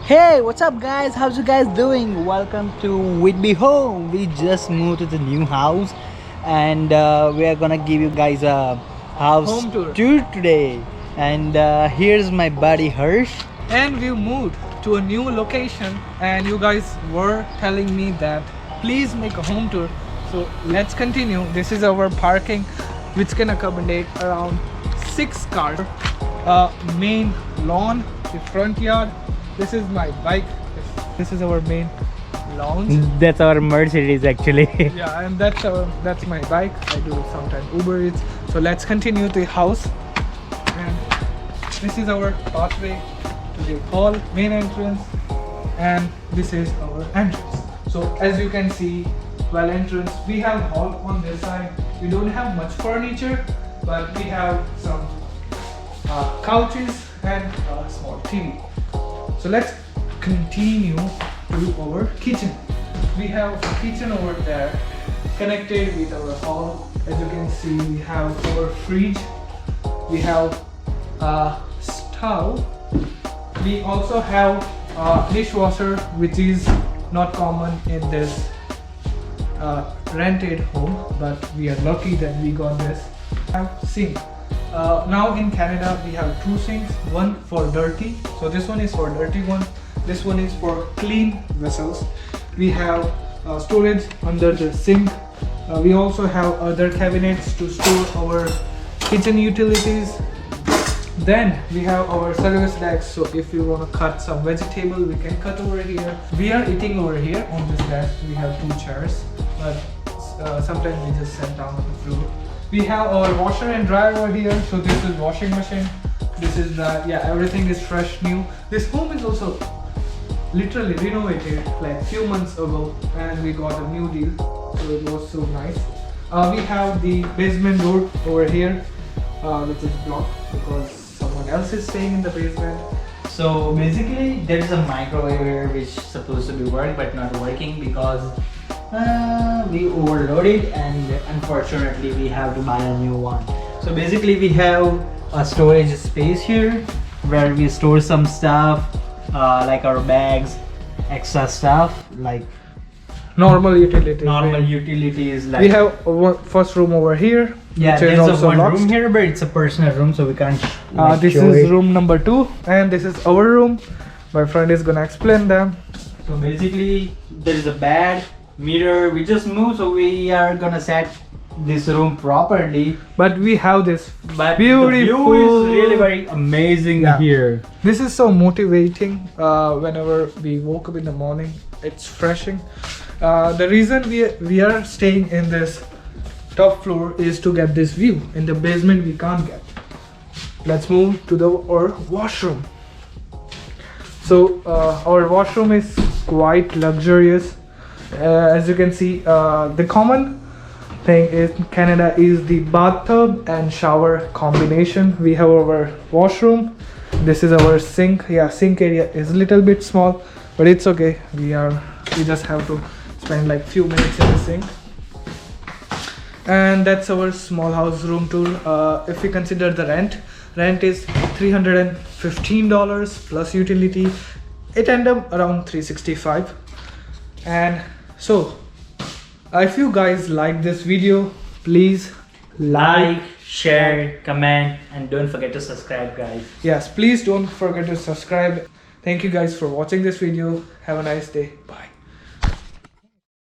Hey, what's up guys? How's you guys doing? Welcome to Whitby Home. We just moved to the new house and we are gonna give you guys a house Home tour. today. And here's my buddy Hirsch. And we moved to a new location, and you guys were telling me that please make a home tour. So let's continue. This is our parking, which can accommodate around 6 cars. Main lawn, the front yard. This is my bike. This is our main lounge. That's our Mercedes actually. Yeah, and that's my bike. I do sometimes Uber Eats. So let's continue the house. And this is our pathway to the hall, main entrance, and this is our entrance. So as you can see, while entrance, we have hall on this side. We don't have much furniture, but we have some couches and a small TV. So let's continue to our kitchen. We have a kitchen over there connected with our hall. As you can see, we have our fridge. We have a stove. We also have a dishwasher, which is not common in this rented home, but we are lucky that we got this. Have sink. Now in Canada we have 2 sinks, one for dirty, so this one is for dirty one, this one is for clean vessels. We have storage under the sink. We also have other cabinets to store our kitchen utilities. Then we have our service desk, so if you want to cut some vegetable, we can cut over here. We are eating over here on this desk. We have 2 chairs, but sometimes we just sit down on the floor. We have our washer and dryer over here. So this is washing machine. This is everything is fresh new. This home is also literally renovated like few months ago, and we got a new deal, so it was so nice. We have the basement door over here, which is blocked because someone else is staying in the basement. So basically there is a microwave here which is supposed to be work but not working because we overloaded, and unfortunately we have to buy a new one. So basically we have a storage space here where we store some stuff, like our bags, extra stuff like Normal utilities. Like We have one first room over here. yeah, which is there's a also one locked. room here, but it's a personal room, so we can't. This show is it. room number 2, and this is our room. My friend is gonna explain them. So basically there is a bed, mirror. We just moved, so we are gonna set this room properly. But we have this But beautiful. the view is really very amazing Yeah. here. This is so motivating. Whenever we woke up in the morning, it's freshing. The reason we are staying in this top floor is to get this view. In the basement we can't get. Let's move to our washroom. So our washroom is quite luxurious. As you can see, the common thing in Canada is the bathtub and shower combination. We have our washroom. This is our sink. Yeah, sink area is a little bit small, but it's okay. We just have to spend like few minutes in the sink. And that's our small house room tour. If we consider the rent is $315 plus utility. It end up around $365. And so if you guys like this video, please Like, share, comment, and don't forget to subscribe, guys. Yes, please don't forget to subscribe. Thank you guys for watching this video. Have a nice day. Bye.